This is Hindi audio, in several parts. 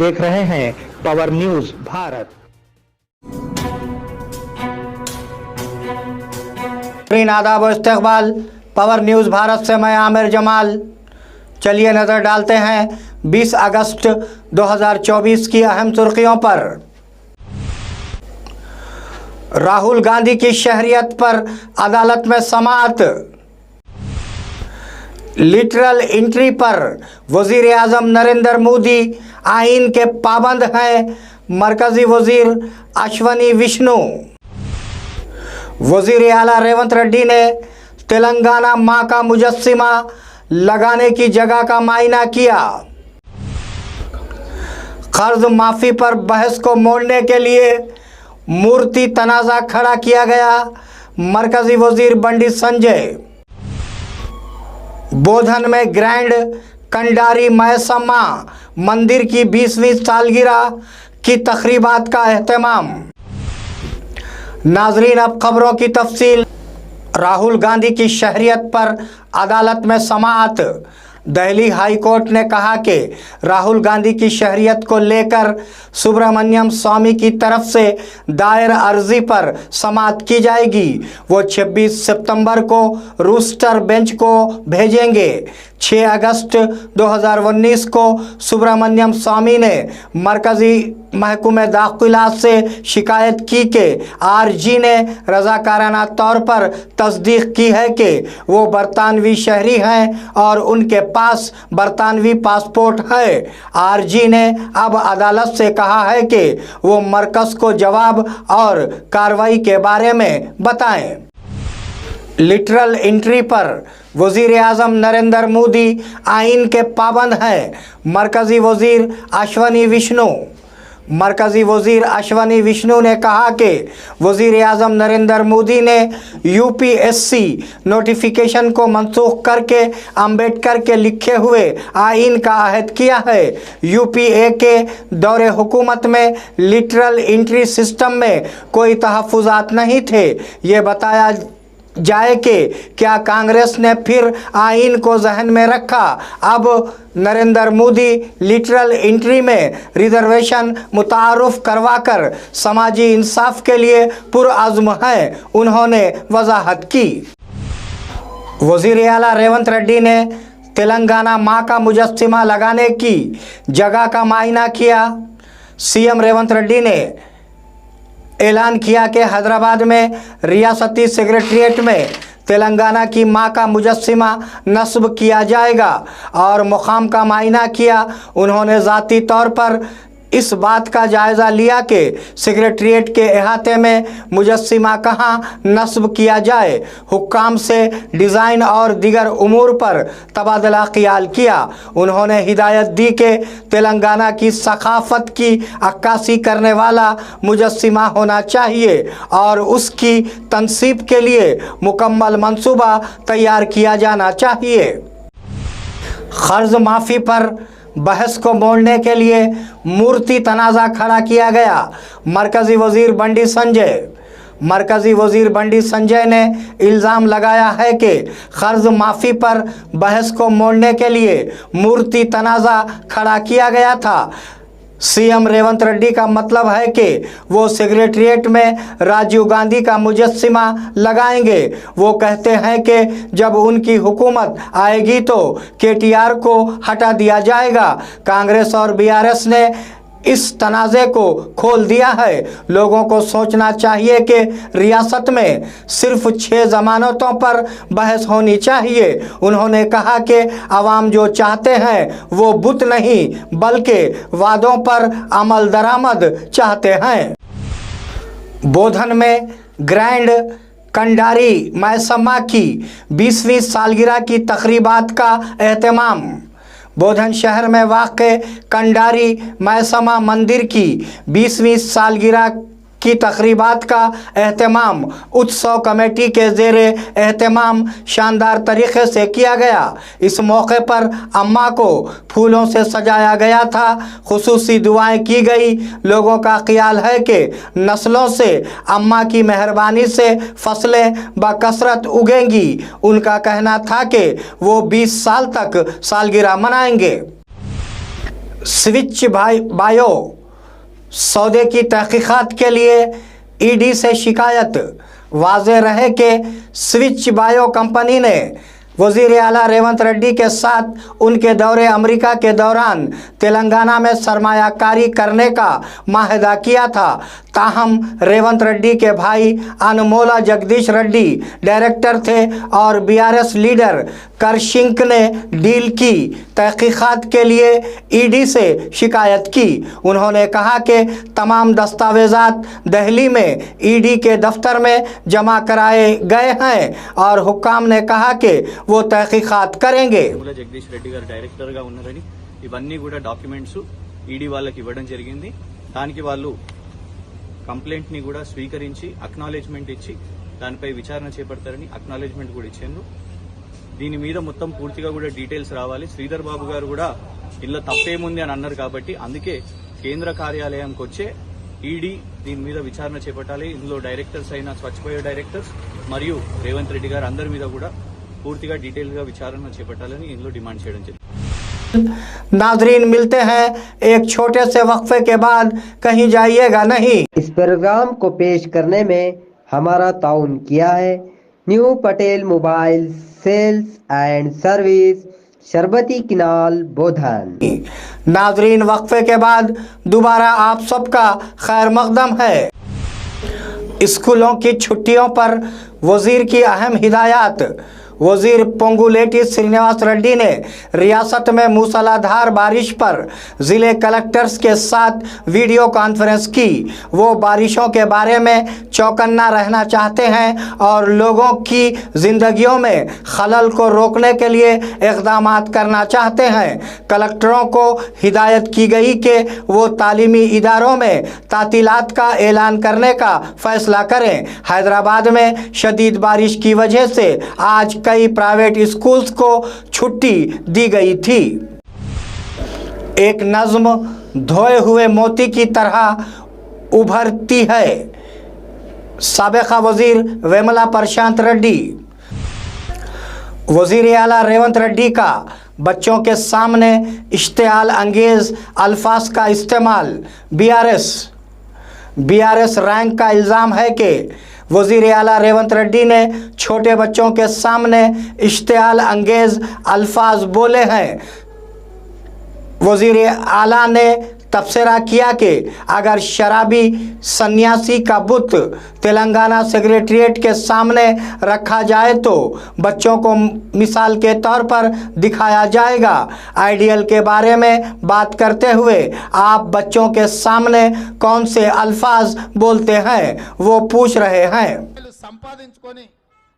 देख रहे हैं पावर न्यूज भारत। आदाब व इस्तकबाल, पावर न्यूज़ भारत से मैं आमिर जमाल। चलिए नज़र डालते हैं 20 अगस्त 2024 की अहम सुर्खियों पर। राहुल गांधी की शहरियत पर अदालत में समाअत। लिटरल एंट्री पर वजीर आजम नरेंद्र मोदी आईन के पाबंद हैं, मरकजी वजीर अश्वनी विष्णु। वजीर आला रेवंत रेड्डी ने तेलंगाना मां का मुजस्सिमा लगाने की जगह का मायना किया। कर्ज माफी पर बहस को मोड़ने के लिए मूर्ति तनाज़ा खड़ा किया गया, मरकजी वजीर बंडी संजय। बोधन में ग्रैंड कंडारी मैसम्मा मंदिर की 20वीं सालगिरह की तकरीबात का एहतमाम। नाजरीन, अब खबरों की तफसील। राहुल गांधी की शहरियत पर अदालत में समाअत। दिल्ली हाई कोर्ट ने कहा कि राहुल गांधी की शहरियत को लेकर सुब्रमण्यम स्वामी की तरफ से दायर अर्जी पर समाअत की जाएगी। वो 26 सितंबर को रूस्टर बेंच को भेजेंगे। 6 अगस्त 2019 को सुब्रमण्यम स्वामी ने मरकजी महकमे दाखिलात से शिकायत की कि आरजी ने रजाकाराना तौर पर तस्दीक की है कि वो बरतानवी शहरी हैं और उनके पास बरतानवी पासपोर्ट है। आरजी ने अब अदालत से कहा है कि वो मरकज़ को जवाब और कार्रवाई के बारे में बताएं। लिटरल एंट्री पर वजीर आजम नरेंद्र मोदी आईन के पाबंद हैं, मरकजी वजीर अश्वनी विष्णु। मरकजी वजीर अश्वनी विष्णु ने कहा कि वजीर आजम नरेंद्र मोदी ने यूपीएससी नोटिफिकेशन को मनसूख करके अंबेडकर के लिखे हुए आइन का अहद किया है। यूपीए के दौरे हुकूमत में लिटरल एंट्री सिस्टम में कोई तहफ़्फ़ुज़ात नहीं थे। ये बताया जाए कि क्या कांग्रेस ने फिर आइन को जहन में रखा। अब नरेंद्र मोदी लिटरल एंट्री में रिजर्वेशन मुतारुफ करवाकर समाजी इंसाफ के लिए पुरअज़्म हैं, उन्होंने वजाहत की। वजीर आला रेवंत रेड्डी ने तेलंगाना मां का मुजस्सिमा लगाने की जगह का मायना किया। सीएम रेवंत रेड्डी ने ऐलान किया कि हैदराबाद में रियासती सेक्रेटेरिएट में तेलंगाना की मां का मुजस्सिमा नस्ब किया जाएगा और मुकाम का मायना किया। उन्होंने ज़ाती तौर पर इस बात का जायज़ा लिया कि सेक्रेटेरिएट के अहाते में मुजस्सिमा कहाँ नस्ब किया जाए। हुक्काम से डिज़ाइन और दीगर उमूर पर तबादला ख्याल किया। उन्होंने हिदायत दी कि तेलंगाना की सकाफ़त की अक्कासी करने वाला मुजस्सिमा होना चाहिए और उसकी तनसीब के लिए मुकम्मल मंसूबा तैयार किया जाना चाहिए। कर्ज माफ़ी पर बहस को मोड़ने के लिए मूर्ति तनाज़ा खड़ा किया गया, मरकजी वजीर बंडी संजय। मरकजी वजीर बंडी संजय ने इल्ज़ाम लगाया है कि कर्ज माफ़ी पर बहस को मोड़ने के लिए मूर्ति तनाज़ा खड़ा किया गया था। सीएम रेवंत रेड्डी का मतलब है कि वो सेक्रेटेरिएट में राजीव गांधी का मुजस्सिमा लगाएंगे। वो कहते हैं कि जब उनकी हुकूमत आएगी तो केटीआर को हटा दिया जाएगा। कांग्रेस और बीआरएस ने इस तनाज़े को खोल दिया है। लोगों को सोचना चाहिए कि रियासत में सिर्फ 6 ज़मानतों पर बहस होनी चाहिए। उन्होंने कहा कि आवाम जो चाहते हैं वो बुत नहीं बल्कि वादों पर अमल दरामद चाहते हैं। बोधन में ग्रैंड कंडारी मैसम्मा की 20वीं सालगिरह की तकरीबात का एहतमाम। बोधन शहर में वाक़े कंडारी मैसम्मा मंदिर की 20वीं सालगिरह की तकरीबात का एहतमाम उत्सव कमेटी के ज़ेरे एहतमाम शानदार तरीक़े से किया गया। इस मौके पर अम्मा को फूलों से सजाया गया था, खुसूसी दुआएं की गई। लोगों का ख्याल है कि नस्लों से अम्मा की मेहरबानी से फसलें बकसरत उगेंगी। उनका कहना था कि वो 20 साल तक सालगिरह मनाएंगे। स्विच बायो सौदे की तहकीकात के लिए ईडी से शिकायत। वाज़ेह रहे कि स्विच बायो कंपनी ने वज़ीर आला रेवंत रेड्डी के साथ उनके दौरे अमेरिका के दौरान तेलंगाना में सरमायाकारी करने का माहदा किया था। ताहम रेवंत रेड्डी के भाई अनमोला जगदीश रेड्डी डायरेक्टर थे और बीआरएस लीडर करशिंक ने डील की तहकीकात के लिए ईडी से शिकायत की। उन्होंने कहा कि तमाम दस्तावेज़ात दिल्ली में ईडी के दफ्तर में जमा कराए गए हैं और हुक्काम ने कहा कि वो तहकीकात करेंगे। జగదీష్ రెడ్డి గారు డైరెక్టర్ గా ఉన్నారని ఇవన్నీ కూడా డాక్యుమెంట్స్ ఈడీ వాళ్ళకి ఇవ్వడం జరిగింది. దానికి వాళ్ళు కంప్లైంట్ ని కూడా స్వీకరించి అక్నాలెడ్జ్మెంట్ ఇచ్చి దానిపై విచారణ చేపడతారని అక్నాలెడ్జ్మెంట్ కూడా ఇచ్చారు. దీని మీద మొత్తం పూర్తిగా కూడా డీటెయిల్స్ రావాలి. శ్రీధర్ బాబు గారు కూడా ఇలా తప్పేముంది అని అన్నారు కాబట్టి అందుకే కేంద్ర కార్యాలయానికి వచ్చే ఈడీ దీని మీద విచారణ చేపట్టాలి. ఇందులో డైరెక్టర్స్ అయిన స్వచ్ఛ బయో డైరెక్టర్స్ మరియు రేవంత్ రెడ్డి గారు అందరి మీద కూడా పూర్తిగా డీటెయిల్ గా విచారణ చేపట్టాలని ఇందులో డిమాండ్ చేయడం జరిగింది. नाजरीन मिलते हैं एक छोटे से वक्फे के बाद, कहीं जाइएगा नहीं। इस प्रोग्राम को पेश करने में हमारा ताउन किया है new Patel mobile sales and service, शरबती किनाल, बोधन। नाजरीन वक्फे के बाद दोबारा आप सबका खैर मकदम है। स्कूलों की छुट्टियों पर वजीर की अहम हिदायत। वजीर पोंगुलेटी श्रीनिवास रेड्डी ने रियासत में मूसलाधार बारिश पर ज़िले कलेक्टर्स के साथ वीडियो कॉन्फ्रेंस की। वो बारिशों के बारे में चौकन्ना रहना चाहते हैं और लोगों की ज़िंदगियों में खलल को रोकने के लिए इक़दाम करना चाहते हैं। कलेक्टरों को हिदायत की गई कि वो तालीमी इदारों में तातीलात का ऐलान करने का फ़ैसला करें। हैदराबाद में शदीद बारिश की वजह से आज कई प्राइवेट स्कूल्स को छुट्टी दी गई थी। एक नज़्म धोए हुए मोती की तरह उभरती है। साबिक़ा वज़ीर वेमला प्रशांत रेड्डी। वज़ीर आला रेवंत रेड्डी का बच्चों के सामने इश्तियाल अंगेज़ अल्फाज का इस्तेमाल। बीआरएस रैंक का इल्ज़ाम है कि वज़ीर आला रेवंत रेड्डी ने छोटे बच्चों के सामने इश्तियाल अंगेज़ अल्फाज बोले हैं। वज़ीर आला ने तबसरा किया कि अगर शराबी सन्यासी का बुत तेलंगाना सेक्रेटरिएट के सामने रखा जाए तो बच्चों को मिसाल के तौर पर दिखाया जाएगा। आइडियल के बारे में बात करते हुए आप बच्चों के सामने कौन से अल्फाज बोलते हैं वो पूछ रहे हैं। సంపాదించుకొని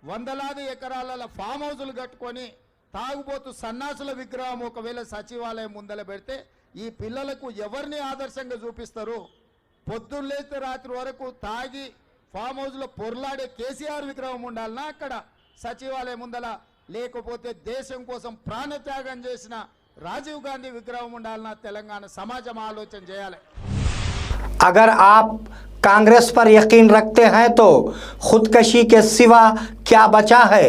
వందలాది ఎకరాల ఫామ్ హౌస్లు కట్టుకొని తాగుబోతు సన్నాసుల విగ్రహం ఒకవేళ సచివాలయం ముందల పెడితే ఈ పిల్లలకు ఎవరిని ఆదర్శంగా చూపిస్తారు? పొద్దున్న లేస్తే రాత్రి వరకు తాగి ఫామ్ హౌస్లో పొర్లాడే కేసీఆర్ విగ్రహం ఉండాలనా అక్కడ సచివాలయం ముందల? లేకపోతే దేశం కోసం ప్రాణత్యాగం చేసిన రాజీవ్ గాంధీ విగ్రహం ఉండాలనా? తెలంగాణ సమాజం ఆలోచన చేయాలి। अगर आप कांग्रेस पर यकीन रखते हैं तो खुदकशी के सिवा क्या बचा है?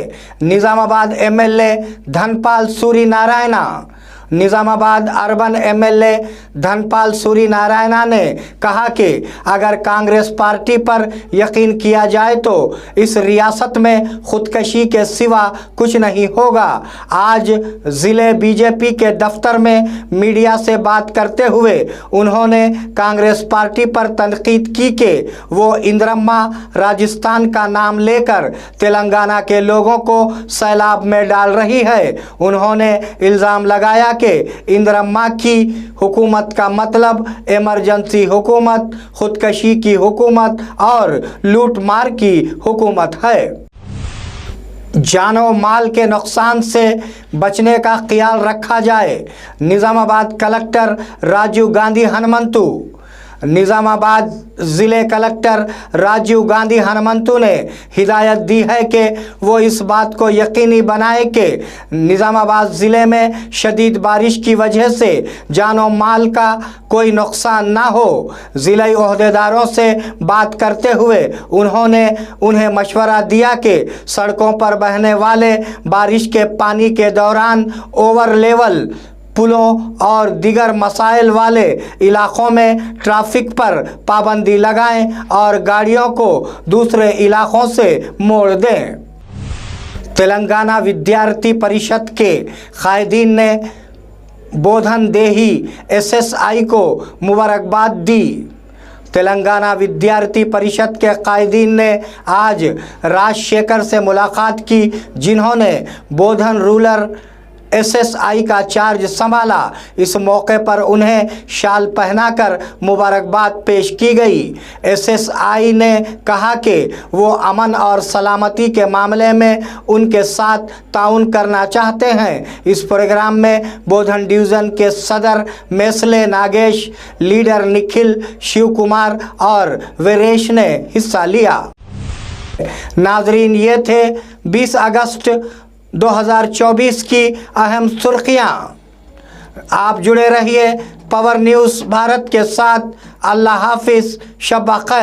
Nizamabad MLA Dhanpal Suri Narayana. Nizamabad urban MLA Dhanpal Suri Narayana ने कहा कि अगर कांग्रेस पार्टी पर यकीन किया जाए तो इस रियासत में खुदकशी के सिवा कुछ नहीं होगा। आज ज़िले बीजेपी के दफ्तर में मीडिया से बात करते हुए उन्होंने कांग्रेस पार्टी पर तनकीद की कि वो इंद्रम्मा राजस्थान का नाम लेकर तेलंगाना के लोगों को सैलाब में डाल रही है। उन्होंने इल्ज़ाम लगाया कि इंदिरम्मा की हुकूमत का मतलब इमरजेंसी हुकूमत, खुदकशी की हुकूमत और लूट मार की हुकूमत है। जानो माल के नुकसान से बचने का ख्याल रखा जाए। निज़ामाबाद कलेक्टर राजीव गांधी हनुमंतु। निज़ामाबाद ज़िले कलेक्टर राजीव गांधी हनुमंतु ने हिदायत दी है कि वो इस बात को यकीनी बनाए कि निज़ामाबाद ज़िले में शदीद बारिश की वजह से जानो माल का कोई नुकसान ना हो। ज़िले ओहदेदारों से बात करते हुए उन्होंने उन्हें मशवरा दिया कि सड़कों पर बहने वाले बारिश के पानी के दौरान ओवर लेवल पुलों और दीगर मसाइल वाले इलाकों में ट्रैफिक पर पाबंदी लगाएं और गाड़ियों को दूसरे इलाकों से मोड़ दें। तेलंगाना विद्यार्थी परिषद के कायदीन ने बोधन देही एसएसआई को मुबारकबाद दी। तेलंगाना विद्यार्थी परिषद के कायदीन ने आज राजशेखर से मुलाकात की, जिन्होंने बोधन रूरल एसएसआई का चार्ज संभाला। इस मौके पर उन्हें शाल पहनाकर मुबारकबाद पेश की गई। एसएसआई ने कहा कि वो अमन और सलामती के मामले में उनके साथ ताउन करना चाहते हैं। इस प्रोग्राम में बोधन डिवीज़न के सदर मेसले नागेश, लीडर निखिल, शिव कुमार और वीरेश ने हिस्सा लिया। नाजरीन, ये थे 20 अगस्त 2024 की अहम सुर्खियां। आप जुड़े रहिए पावर न्यूज़ भारत के साथ। अल्लाह हाफिज़, शब ख़ैर।